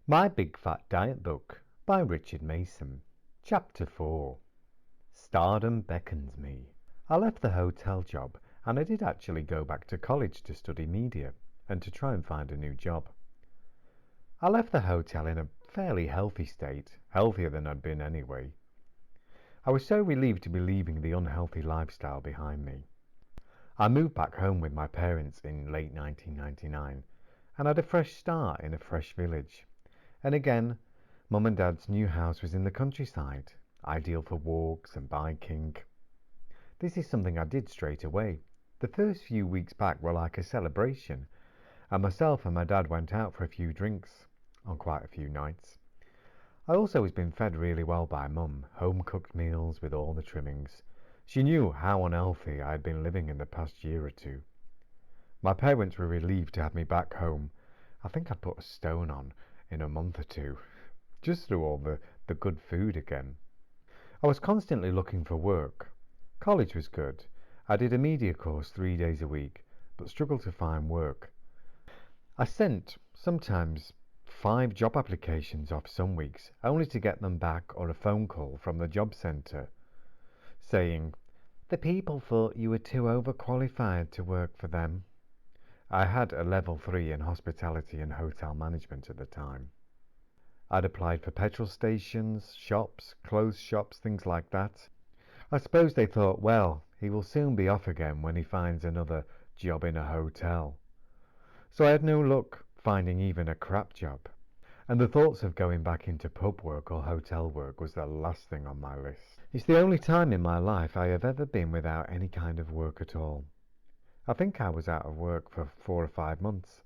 My Big Fat Diet Book by Richard Mason. Chapter 4. Stardom beckons me. I left the hotel job and I did actually go back to college to study media and to try and find a new job. I left the hotel in a fairly healthy state, healthier than I'd been anyway. I was so relieved to be leaving the unhealthy lifestyle behind me. I moved back home with my parents in late 1999 and had a fresh start in a fresh village. And again, Mum and Dad's new house was in the countryside, ideal for walks and biking. This is something I did straight away. The first few weeks back were like a celebration, and myself and my dad went out for a few drinks on quite a few nights. I also was being fed really well by Mum, home-cooked meals with all the trimmings. She knew how unhealthy I had been living in the past year or two. My parents were relieved to have me back home. I think I'd put a stone on in a month or two, just through all the good food again. I was constantly looking for work. College was good. I did a media course 3 days a week, but struggled to find work. I sent sometimes 5 job applications off some weeks, only to get them back or a phone call from the job centre saying, "The people thought you were too overqualified to work for them." I had a level 3 in hospitality and hotel management at the time. I'd applied for petrol stations, shops, clothes shops, things like that. I suppose they thought, well, he will soon be off again when he finds another job in a hotel. So I had no luck finding even a crap job. And the thoughts of going back into pub work or hotel work was the last thing on my list. It's the only time in my life I have ever been without any kind of work at all. I think I was out of work for 4 or 5 months.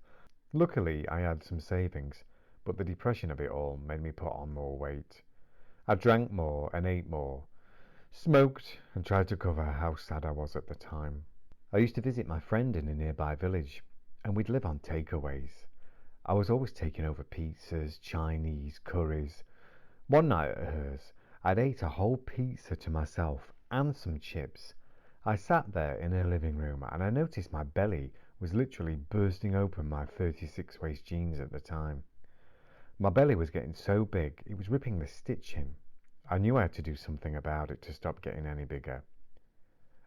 Luckily, I had some savings, but the depression of it all made me put on more weight. I drank more and ate more, smoked and tried to cover how sad I was at the time. I used to visit my friend in a nearby village, and we'd live on takeaways. I was always taking over pizzas, Chinese, curries. One night at hers, I'd ate a whole pizza to myself and some chips. I sat there in her living room and I noticed my belly was literally bursting open my 36 waist jeans at the time. My belly was getting so big it was ripping the stitching. I knew I had to do something about it to stop getting any bigger.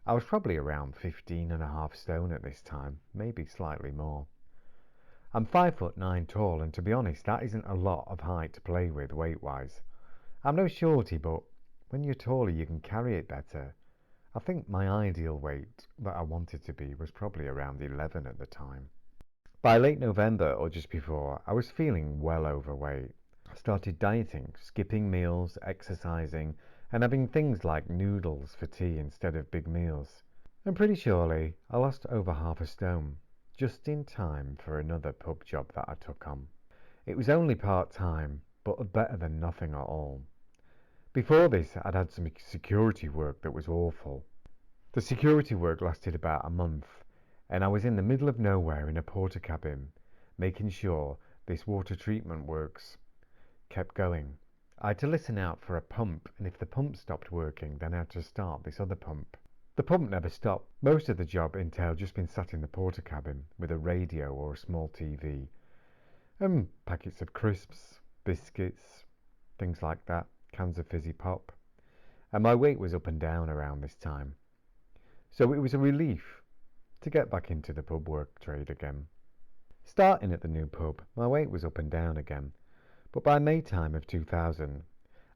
I was probably around 15.5 stone at this time, maybe slightly more. I'm 5'9" tall, and to be honest, that isn't a lot of height to play with weight-wise. I'm no shorty, but when you're taller you can carry it better. I think my ideal weight that I wanted to be was probably around 11 at the time. By late November or just before, I was feeling well overweight. I started dieting, skipping meals, exercising, and having things like noodles for tea instead of big meals. And pretty surely I lost over half a stone, just in time for another pub job that I took on. It was only part-time, but better than nothing at all. Before this, I'd had some security work that was awful. The security work lasted about a month, and I was in the middle of nowhere in a porter cabin, making sure this water treatment works kept going. I had to listen out for a pump, and if the pump stopped working, then I had to start this other pump. The pump never stopped. Most of the job entailed just being sat in the porter cabin with a radio or a small TV, and packets of crisps, biscuits, things like that, cans of fizzy pop. And my weight was up and down around this time. So it was a relief to get back into the pub work trade again. Starting at the new pub, my weight was up and down again, but by May time of 2000,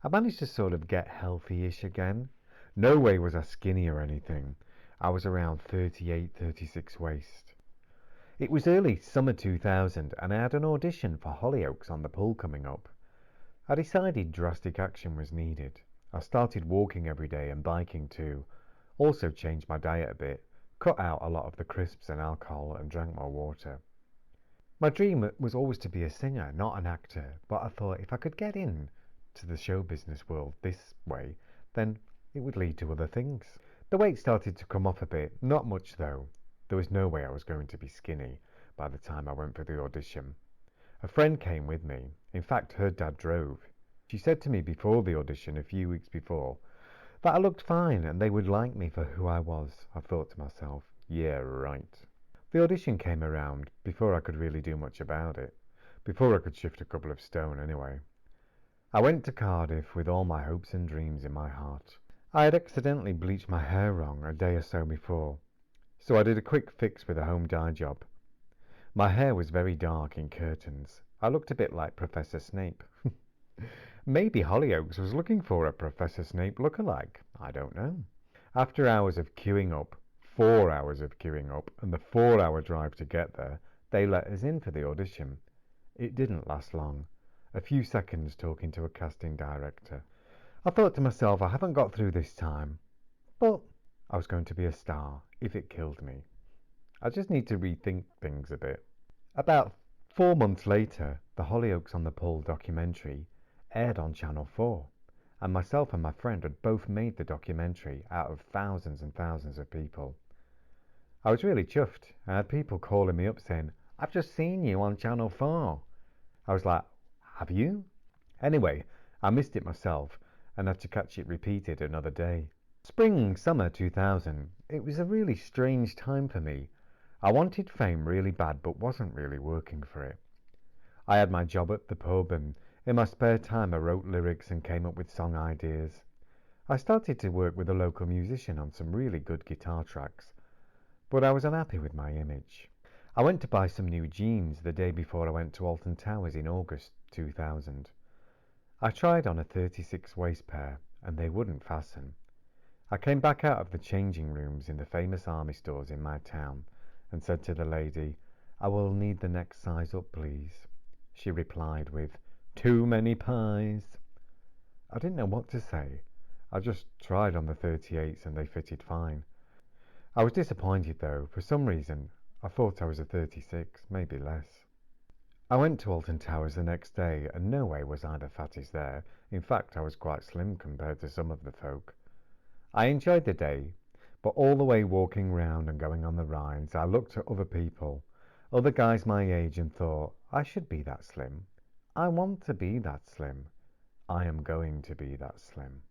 I managed to sort of get healthy-ish again. No way was I skinny or anything. I was around 38, 36 waist. It was early summer 2000 and I had an audition for Hollyoaks on the Pool coming up. I decided drastic action was needed. I started walking every day and biking too. Also changed my diet a bit, cut out a lot of the crisps and alcohol and drank more water. My dream was always to be a singer, not an actor, but I thought if I could get in to the show business world this way, then it would lead to other things. The weight started to come off a bit, not much though. There was no way I was going to be skinny by the time I went for the audition. A friend came with me. In fact, her dad drove. She said to me before the audition, a few weeks before, that I looked fine and they would like me for who I was. I thought to myself, yeah, right. The audition came around before I could really do much about it. before I could shift a couple of stone anyway. I went to Cardiff with all my hopes and dreams in my heart. I had accidentally bleached my hair wrong a day or so before, so I did a quick fix with a home dye job. My hair was very dark in curtains. I looked a bit like Professor Snape. Maybe Hollyoaks was looking for a Professor Snape lookalike. I don't know. After hours of queuing up, 4 hours of queuing up, and the 4-hour drive to get there, they let us in for the audition. It didn't last long. A few seconds talking to a casting director. I thought to myself, I haven't got through this time. But I was going to be a star, if it killed me. I just need to rethink things a bit. About 4 months later, the Hollyoaks on the Pole documentary aired on Channel 4, and myself and my friend had both made the documentary out of thousands and thousands of people. I was really chuffed. I had people calling me up saying, "I've just seen you on Channel 4. I was like, "Have you?" Anyway, I missed it myself and had to catch it repeated another day. Spring, summer 2000. It was a really strange time for me. I wanted fame really bad but wasn't really working for it. I had my job at the pub, and in my spare time I wrote lyrics and came up with song ideas. I started to work with a local musician on some really good guitar tracks, but I was unhappy with my image. I went to buy some new jeans the day before I went to Alton Towers in August 2000. I tried on a 36 waist pair and they wouldn't fasten. I came back out of the changing rooms in the famous army stores in my town and said to the lady, "I will need the next size up, please." She replied with, "Too many pies." I didn't know what to say. I just tried on the 38s and they fitted fine. I was disappointed though. For some reason, I thought I was a 36, maybe less. I went to Alton Towers the next day and no way was I the fattest there. In fact, I was quite slim compared to some of the folk. I enjoyed the day, but all the way walking round and going on the rides, I looked at other people, other guys my age, and thought, I should be that slim. I want to be that slim. I am going to be that slim.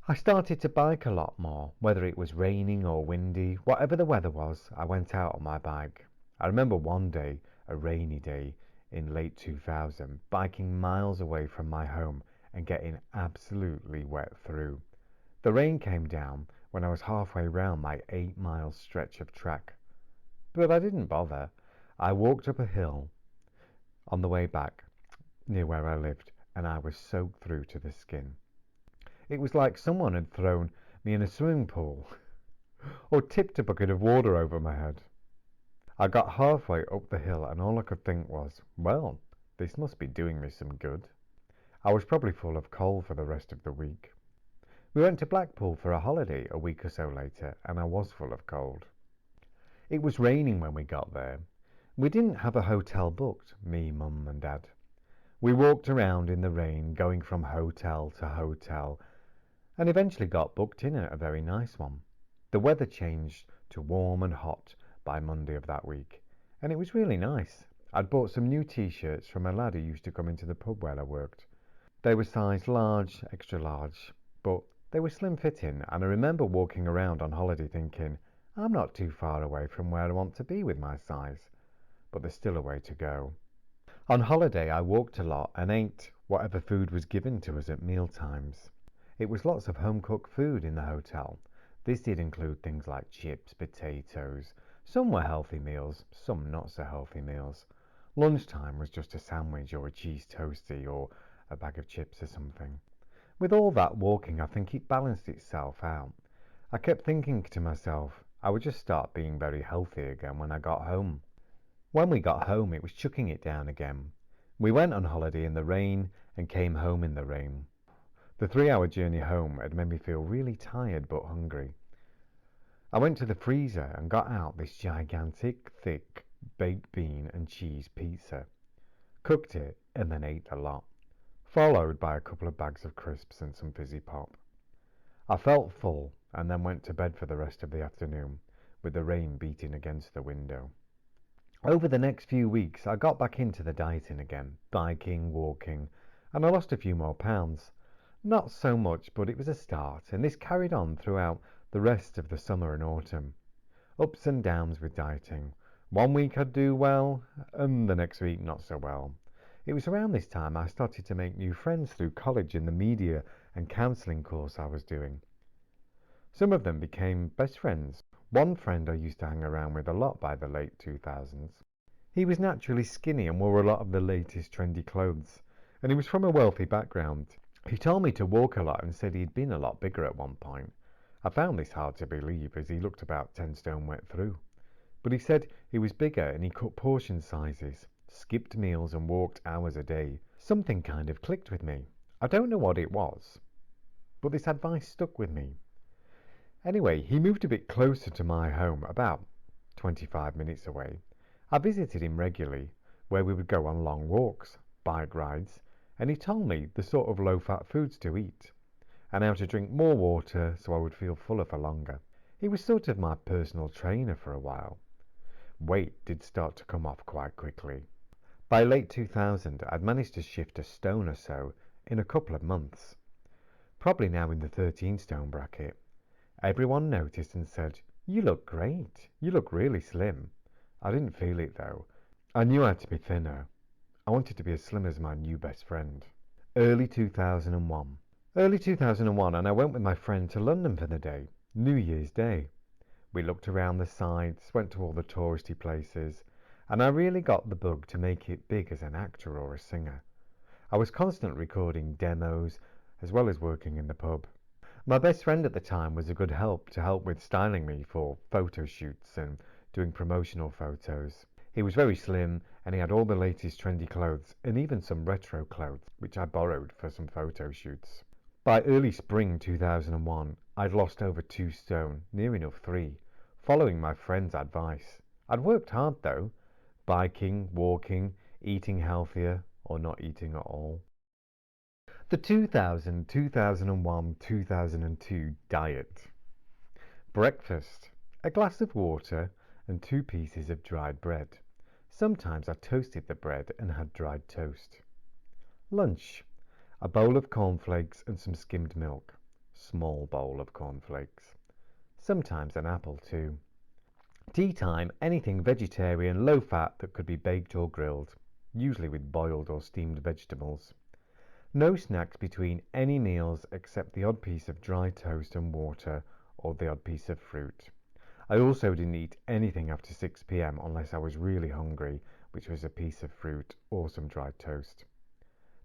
I started to bike a lot more, whether it was raining or windy, whatever the weather was, I went out on my bike. I remember one day, a rainy day in late 2000, biking miles away from my home and getting absolutely wet through. The rain came down when I was halfway round my 8-mile stretch of track. But I didn't bother. I walked up a hill on the way back near where I lived, and I was soaked through to the skin. It was like someone had thrown me in a swimming pool or tipped a bucket of water over my head. I got halfway up the hill and all I could think was, well, this must be doing me some good. I was probably full of cold for the rest of the week. We went to Blackpool for a holiday a week or so later, and I was full of cold. It was raining when we got there. We didn't have a hotel booked, me, Mum and Dad. We walked around in the rain, going from hotel to hotel, and eventually got booked in at a very nice one. The weather changed to warm and hot by Monday of that week, and it was really nice. I'd bought some new t-shirts from a lad who used to come into the pub where I worked. They were size large, extra large, but they were slim fitting, and I remember walking around on holiday thinking, I'm not too far away from where I want to be with my size, but there's still a way to go. On holiday I walked a lot and ate whatever food was given to us at meal times. It was lots of home-cooked food in the hotel. This did include things like chips, potatoes. Some were healthy meals, some not so healthy meals. Lunchtime was just a sandwich or a cheese toastie or a bag of chips or something. With all that walking, I think it balanced itself out. I kept thinking to myself, I would just start being very healthy again when I got home. When we got home, it was chucking it down again. We went on holiday in the rain and came home in the rain. The 3-hour journey home had made me feel really tired but hungry. I went to the freezer and got out this gigantic, thick, baked bean and cheese pizza. Cooked it and then ate a lot, followed by a couple of bags of crisps and some fizzy pop. I felt full and then went to bed for the rest of the afternoon, with the rain beating against the window. Over the next few weeks, I got back into the dieting again, biking, walking, and I lost a few more pounds. Not so much, but it was a start, and this carried on throughout the rest of the summer and autumn. Ups and downs with dieting. One week I'd do well, and the next week not so well. It was around this time I started to make new friends through college and the media and counselling course I was doing. Some of them became best friends. One friend I used to hang around with a lot by the late 2000s. He was naturally skinny and wore a lot of the latest trendy clothes, and he was from a wealthy background. He told me to walk a lot and said he'd been a lot bigger at one point. I found this hard to believe as he looked about 10 stone wet through. But he said he was bigger and he cut portion sizes, skipped meals and walked hours a day. Something kind of clicked with me. I don't know what it was, but this advice stuck with me. Anyway, he moved a bit closer to my home, about 25 minutes away. I visited him regularly, where we would go on long walks, bike rides, and he told me the sort of low-fat foods to eat, and how to drink more water so I would feel fuller for longer. He was sort of my personal trainer for a while. Weight did start to come off quite quickly. By late 2000, I'd managed to shift a stone or so in a couple of months. Probably now in the 13 stone bracket. Everyone noticed and said, "You look great. You look really slim." I didn't feel it though. I knew I had to be thinner. I wanted to be as slim as my new best friend. Early 2001. Early 2001, and I went with my friend to London for the day, New Year's Day. We looked around the sights, went to all the touristy places, and I really got the bug to make it big as an actor or a singer. I was constantly recording demos as well as working in the pub. My best friend at the time was a good help to help with styling me for photo shoots and doing promotional photos. He was very slim and he had all the latest trendy clothes and even some retro clothes, which I borrowed for some photo shoots. By early spring 2001, I'd lost over 2 stone, near enough 3, following my friend's advice. I'd worked hard though, biking, walking, eating healthier, or not eating at all. The 2000, 2001, 2002 diet. Breakfast: a glass of water and 2 pieces of dried bread. Sometimes I toasted the bread and had dried toast. Lunch: a bowl of cornflakes and some skimmed milk. Small bowl of cornflakes. Sometimes an apple too. Tea time: anything vegetarian, low fat that could be baked or grilled, usually with boiled or steamed vegetables. No snacks between any meals except the odd piece of dry toast and water or the odd piece of fruit. I also didn't eat anything after 6 p.m. unless I was really hungry, which was a piece of fruit or some dried toast.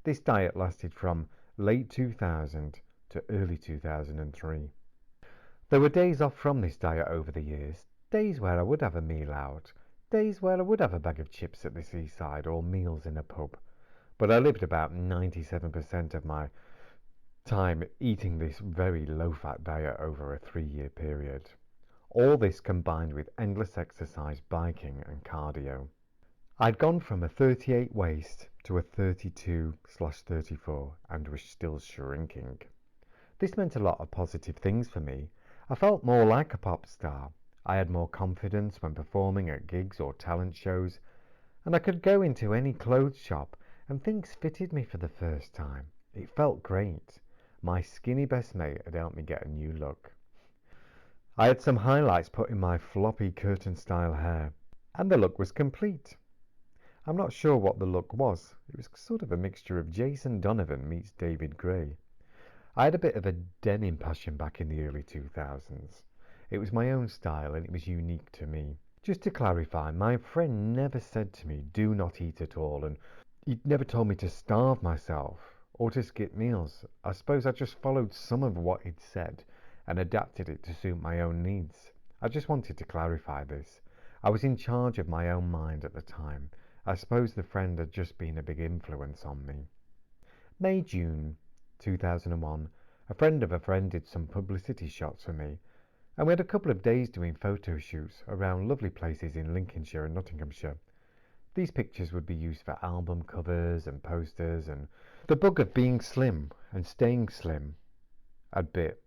This diet lasted from late 2000 to early 2003. There were days off from this diet over the years, days where I would have a meal out, days where I would have a bag of chips at the seaside or meals in a pub. But I lived about 97% of my time eating this very low-fat diet over a 3-year period. All this combined with endless exercise, biking and cardio. I'd gone from a 38 waist to a 32/34 and was still shrinking. This meant a lot of positive things for me. I felt more like a pop star. I had more confidence when performing at gigs or talent shows, and I could go into any clothes shop and things fitted me for the first time. It felt great. My skinny best mate had helped me get a new look. I had some highlights put in my floppy curtain-style hair, and the look was complete. I'm not sure what the look was. It was sort of a mixture of Jason Donovan meets David Gray. I had a bit of a denim passion back in the early 2000s. It was my own style and it was unique to me. Just to clarify, my friend never said to me, "Do not eat at all," and he never told me to starve myself or to skip meals. I suppose I just followed some of what he'd said and adapted it to suit my own needs. I just wanted to clarify this. I was in charge of my own mind at the time. I suppose the friend had just been a big influence on me. May-June 2001, a friend of a friend did some publicity shots for me, and we had a couple of days doing photo shoots around lovely places in Lincolnshire and Nottinghamshire. These pictures would be used for album covers and posters, and the bug of being slim and staying slim had bit,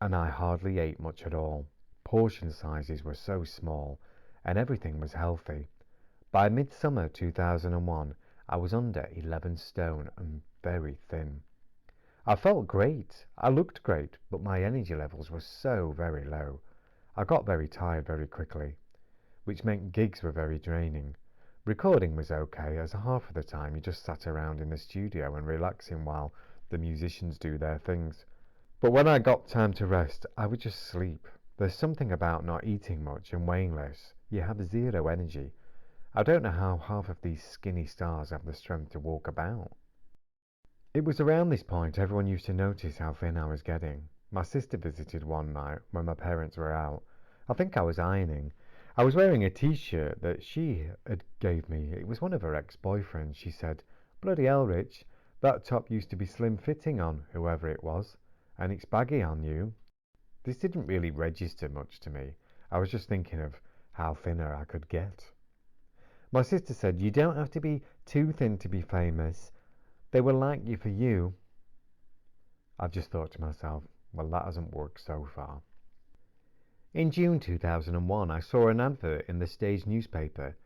and I hardly ate much at all. Portion sizes were so small, and everything was healthy. By midsummer 2001, I was under 11 stone and very thin. I felt great, I looked great, but my energy levels were so very low. I got very tired very quickly, which meant gigs were very draining. Recording was okay, as half of the time you just sat around in the studio and relaxing while the musicians do their things. But when I got time to rest, I would just sleep. There's something about not eating much and weighing less. You have zero energy. I don't know how half of these skinny stars have the strength to walk about. It was around this point everyone used to notice how thin I was getting. My sister visited one night when my parents were out. I think I was ironing. I was wearing a t-shirt that she had gave me. It was one of her ex-boyfriends. She said, "Bloody hell, Rich, that top used to be slim-fitting on whoever it was, and it's baggy on you." This didn't really register much to me. I was just thinking of how thinner I could get. My sister said, "You don't have to be too thin to be famous. They will like you for you." I've just thought to myself, well, that hasn't worked so far. In June 2001, I saw an advert in the stage newspaper.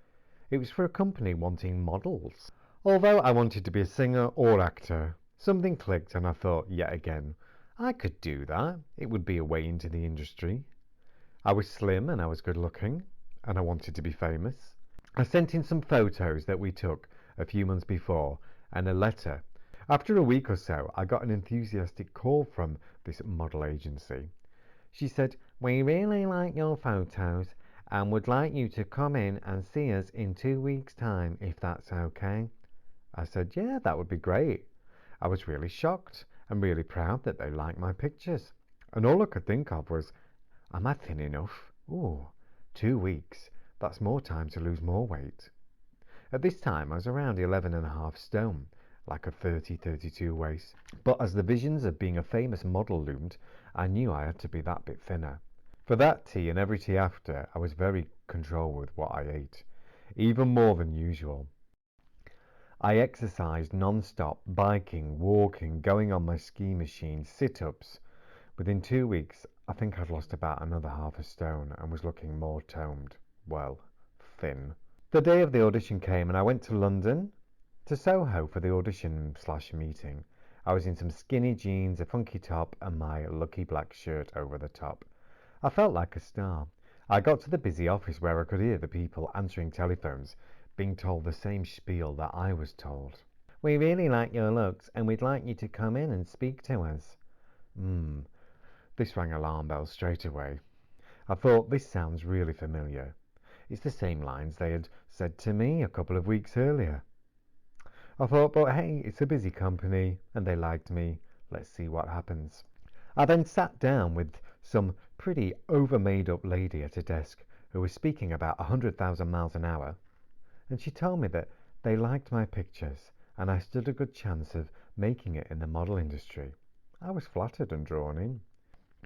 It was for a company wanting models. Although I wanted to be a singer or actor, something clicked and I thought, yet again, I could do that. It would be a way into the industry. I was slim and I was good looking, and I wanted to be famous. I sent in some photos that we took a few months before and a letter. After a week or so, I got an enthusiastic call from this model agency. She said, "We really like your photos and would like you to come in and see us in 2 weeks' time, if that's okay." I said, "Yeah, that would be great." I was really shocked and really proud that they liked my pictures. And all I could think of was, am I thin enough? Ooh, 2 weeks. That's more time to lose more weight. At this time, I was around 11.5 stone, like a 30-32 waist. But as the visions of being a famous model loomed, I knew I had to be that bit thinner. For that tea and every tea after, I was very controlled with what I ate, even more than usual. I exercised non-stop, biking, walking, going on my ski machine, sit-ups. Within 2 weeks, I think I'd lost about another half a stone and was looking more toned. Well, thin. The day of the audition came and I went to London, to Soho for the audition/meeting. I was in some skinny jeans, a funky top, and my lucky black shirt over the top. I felt like a star. I got to the busy office where I could hear the people answering telephones being told the same spiel that I was told. "We really like your looks and we'd like you to come in and speak to us." This rang alarm bells straight away. I thought, this sounds really familiar. It's the same lines they had said to me a couple of weeks earlier. I thought, but hey, it's a busy company and they liked me. Let's see what happens. I then sat down with some pretty over-made up lady at a desk who was speaking about 100,000 miles an hour. And she told me that they liked my pictures and I stood a good chance of making it in the model industry. I was flattered and drawn in.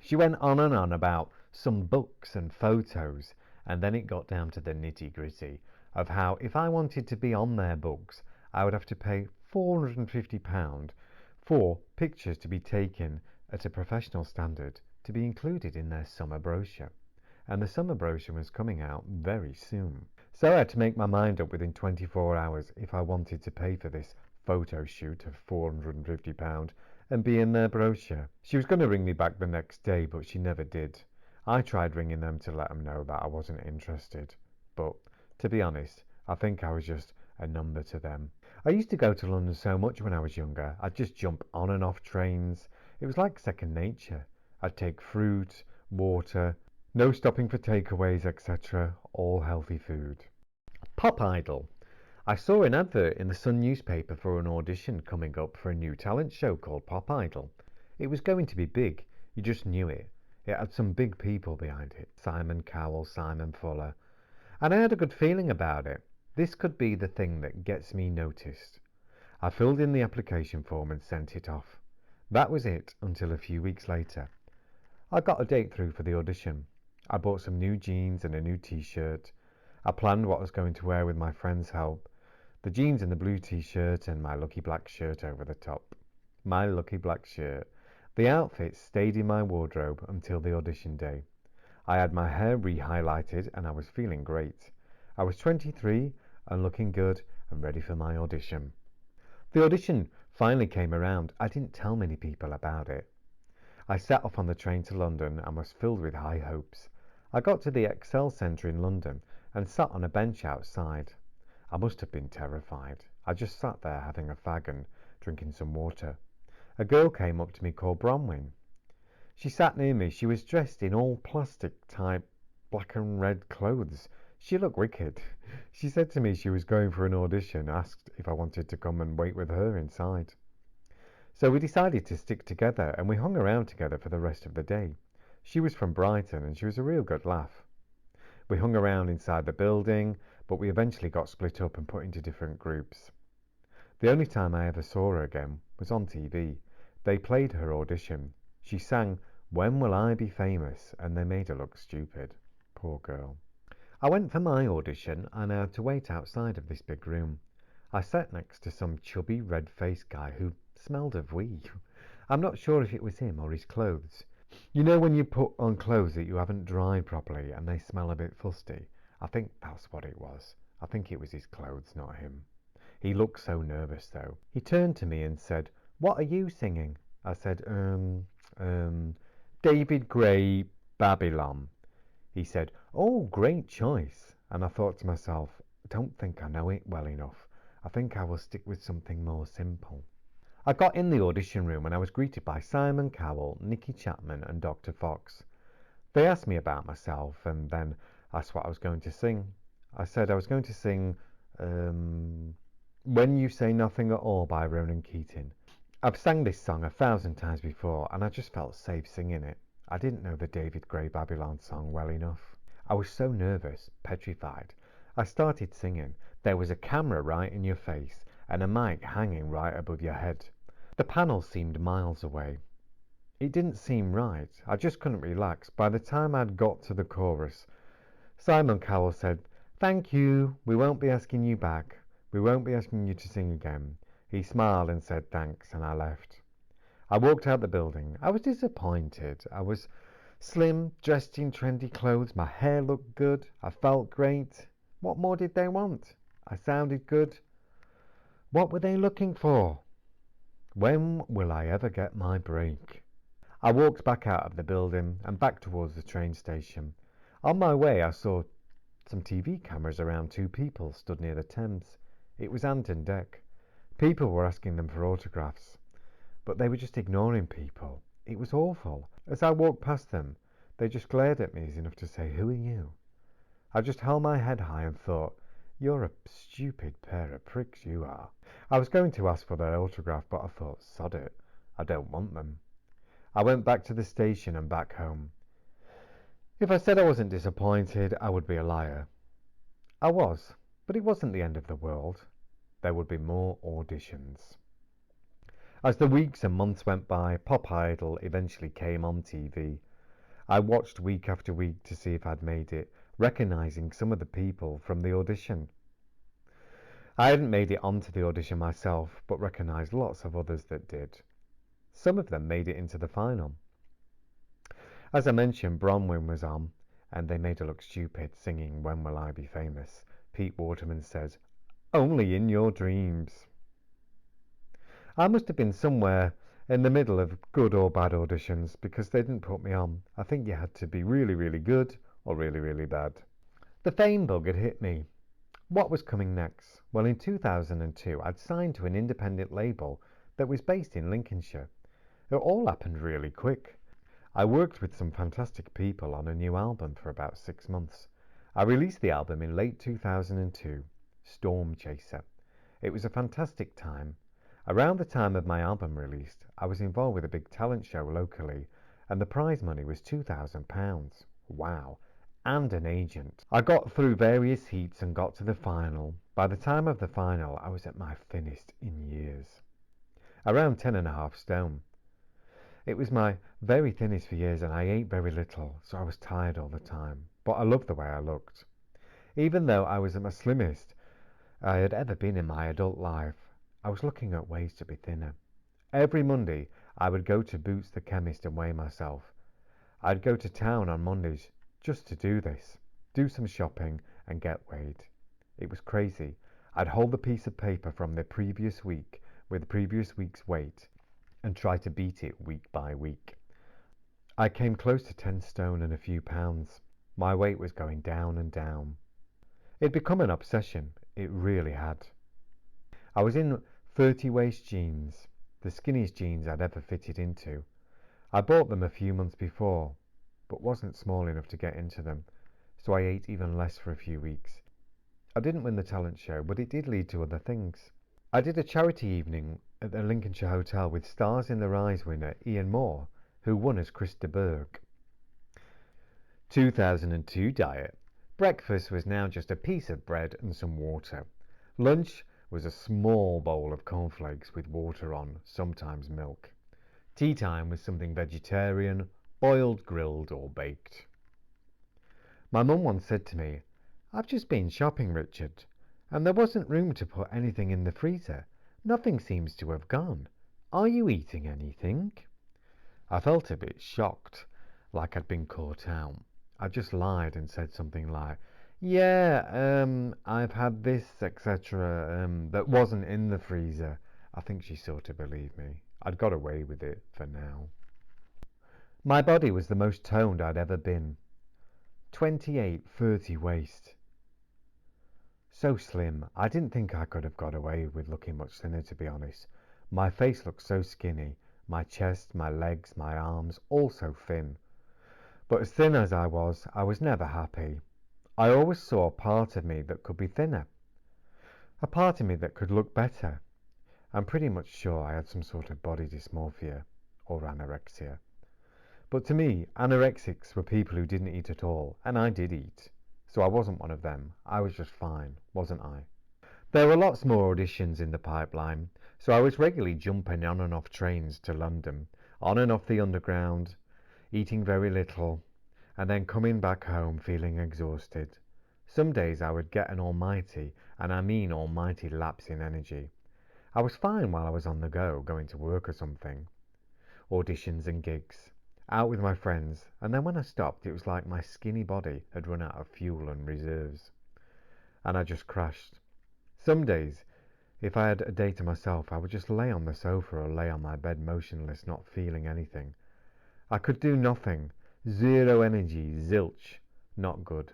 She went on and on about some books and photos, and then it got down to the nitty-gritty of how if I wanted to be on their books, I would have to pay £450 for pictures to be taken at a professional standard to be included in their summer brochure. And the summer brochure was coming out very soon. So I had to make my mind up within 24 hours if I wanted to pay for this photo shoot of £450 and be in their brochure. She was going to ring me back the next day, but she never did. I tried ringing them to let them know that I wasn't interested. But to be honest, I think I was just a number to them. I used to go to London so much when I was younger. I'd just jump on and off trains. It was like second nature. I'd take fruit, water, no stopping for takeaways, etc. All healthy food. Pop Idol. I saw an advert in the Sun newspaper for an audition coming up for a new talent show called Pop Idol. It was going to be big. You just knew it. It had some big people behind it. Simon Cowell, Simon Fuller. And I had a good feeling about it. This could be the thing that gets me noticed. I filled in the application form and sent it off. That was it until a few weeks later. I got a date through for the audition. I bought some new jeans and a new t-shirt. I planned what I was going to wear with my friend's help. The jeans and the blue t-shirt and my lucky black shirt over the top. My lucky black shirt. The outfit stayed in my wardrobe until the audition day. I had my hair re-highlighted and I was feeling great. I was 23 and looking good and ready for my audition. The audition finally came around. I didn't tell many people about it. I set off on the train to London and was filled with high hopes. I got to the Excel Centre in London and sat on a bench outside. I must have been terrified. I just sat there having a fag and drinking some water. A girl came up to me called Bronwyn. She sat near me. She was dressed in all plastic type black and red clothes. She looked wicked. She said to me she was going for an audition, asked if I wanted to come and wait with her inside. So we decided to stick together and we hung around together for the rest of the day. She was from Brighton and she was a real good laugh. We hung around inside the building, but we eventually got split up and put into different groups. The only time I ever saw her again was on TV. They played her audition. She sang "When Will I Be Famous?" and they made her look stupid. Poor girl. I went for my audition and I had to wait outside of this big room. I sat next to some chubby, red-faced guy who smelled of weed. I'm not sure if it was him or his clothes. You know when you put on clothes that you haven't dried properly and they smell a bit fusty? I think that's what it was. I think it was his clothes, not him. He looked so nervous, though. He turned to me and said, "What are you singing?" I said, David Gray, Babylon. He said, "Oh, great choice." And I thought to myself, I don't think I know it well enough. I think I will stick with something more simple. I got in the audition room and I was greeted by Simon Cowell, Nicky Chapman and Dr. Fox. They asked me about myself and then asked what I was going to sing. I said I was going to sing When You Say Nothing at All by Ronan Keating. I've sang this song 1,000 times before and I just felt safe singing it. I didn't know the David Gray Babylon song well enough. I was so nervous, petrified. I started singing. There was a camera right in your face and a mic hanging right above your head. The panel seemed miles away. It didn't seem right. I just couldn't relax. By the time I'd got to the chorus, Simon Cowell said, "Thank you. We won't be asking you back. We won't be asking you to sing again." He smiled and said thanks, and I left. I walked out the building. I was disappointed. I was slim, dressed in trendy clothes. My hair looked good. I felt great. What more did they want? I sounded good. What were they looking for? When will I ever get my break? I walked back out of the building and back towards the train station. On my way, I saw some TV cameras around two people stood near the Thames. It was Ant and Dec. People were asking them for autographs, but they were just ignoring people. It was awful. As I walked past them, they just glared at me as enough to say, "Who are you?" I just held my head high and thought, "You're a stupid pair of pricks, you are." I was going to ask for their autograph, but I thought, sod it, I don't want them. I went back to the station and back home. If I said I wasn't disappointed, I would be a liar. I was, but it wasn't the end of the world. There would be more auditions. As the weeks and months went by, Pop Idol eventually came on TV. I watched week after week to see if I'd made it, recognizing some of the people from the audition. I hadn't made it onto the audition myself, but recognized lots of others that did. Some of them made it into the final. As I mentioned, Bronwyn was on, and they made her look stupid, singing "When Will I Be Famous?" Pete Waterman says, "Only in your dreams." I must have been somewhere in the middle of good or bad auditions because they didn't put me on. I think you had to be really, really good or really, really bad. The fame bug had hit me. What was coming next? Well, in 2002, I'd signed to an independent label that was based in Lincolnshire. It all happened really quick. I worked with some fantastic people on a new album for about 6 months. I released the album in late 2002, Storm Chaser. It was a fantastic time. Around the time of my album release, I was involved with a big talent show locally, and the prize money was £2,000. Wow. And an agent. I got through various heats and got to the final. By the time of the final, I was at my thinnest in years. Around 10.5 stone. It was my very thinnest for years and I ate very little, so I was tired all the time. But I loved the way I looked. Even though I was at my slimmest I had ever been in my adult life, I was looking at ways to be thinner. Every Monday, I would go to Boots the chemist and weigh myself. I'd go to town on Mondays just to do this, do some shopping and get weighed. It was crazy. I'd hold the piece of paper from the previous week with the previous week's weight and try to beat it week by week. I came close to 10 stone and a few pounds. My weight was going down and down. It'd become an obsession. It really had. I was in 30 waist jeans, the skinniest jeans I'd ever fitted into. I bought them a few months before, but wasn't small enough to get into them, so I ate even less for a few weeks. I didn't win the talent show, but it did lead to other things. I did a charity evening at the Lincolnshire Hotel with Stars in Their Eyes winner Ian Moore, who won as Chris de Burgh. 2002 diet. Breakfast was now just a piece of bread and some water. Lunch was a small bowl of cornflakes with water on, sometimes milk. Tea time was something vegetarian, boiled, grilled or baked. My mum once said to me, "I've just been shopping, Richard, and there wasn't room to put anything in the freezer. Nothing seems to have gone. Are you eating anything?" I felt a bit shocked, like I'd been caught out. I just lied and said something like, "Yeah, I've had this, etc., that wasn't in the freezer." I think she sort of believed me. I'd got away with it for now. My body was the most toned I'd ever been. 28-30 waist. So slim, I didn't think I could have got away with looking much thinner, to be honest. My face looked so skinny, my chest, my legs, my arms, all so thin. But as thin as I was never happy. I always saw a part of me that could be thinner, a part of me that could look better. I'm pretty much sure I had some sort of body dysmorphia or anorexia. But to me, anorexics were people who didn't eat at all, and I did eat. So I wasn't one of them. I was just fine, wasn't I? There were lots more auditions in the pipeline, so I was regularly jumping on and off trains to London, on and off the Underground, eating very little, and then coming back home feeling exhausted. Some days I would get an almighty, and I mean almighty, lapse in energy. I was fine while I was on the go, going to work or something, auditions and gigs, out with my friends, and then when I stopped it was like my skinny body had run out of fuel and reserves, and I just crashed. Some days, if I had a day to myself, I would just lay on the sofa or lay on my bed motionless, not feeling anything. I could do nothing. Zero energy, zilch. Not good.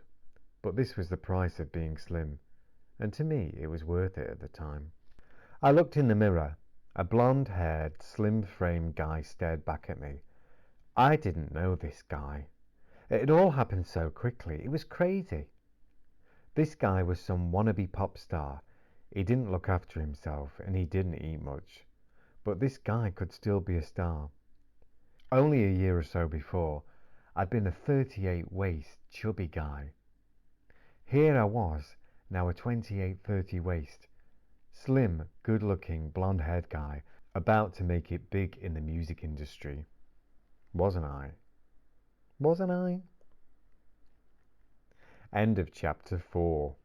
But this was the price of being slim, and to me it was worth it at the time. I looked in the mirror. A blonde-haired, slim-framed guy stared back at me. I didn't know this guy. It had all happened so quickly. It was crazy. This guy was some wannabe pop star. He didn't look after himself, and he didn't eat much. But this guy could still be a star. Only a year or so before, I'd been a 38 waist, chubby guy. Here I was, now a 28-30 waist, slim, good-looking, blonde-haired guy, about to make it big in the music industry. Wasn't I? Wasn't I? End of chapter 4.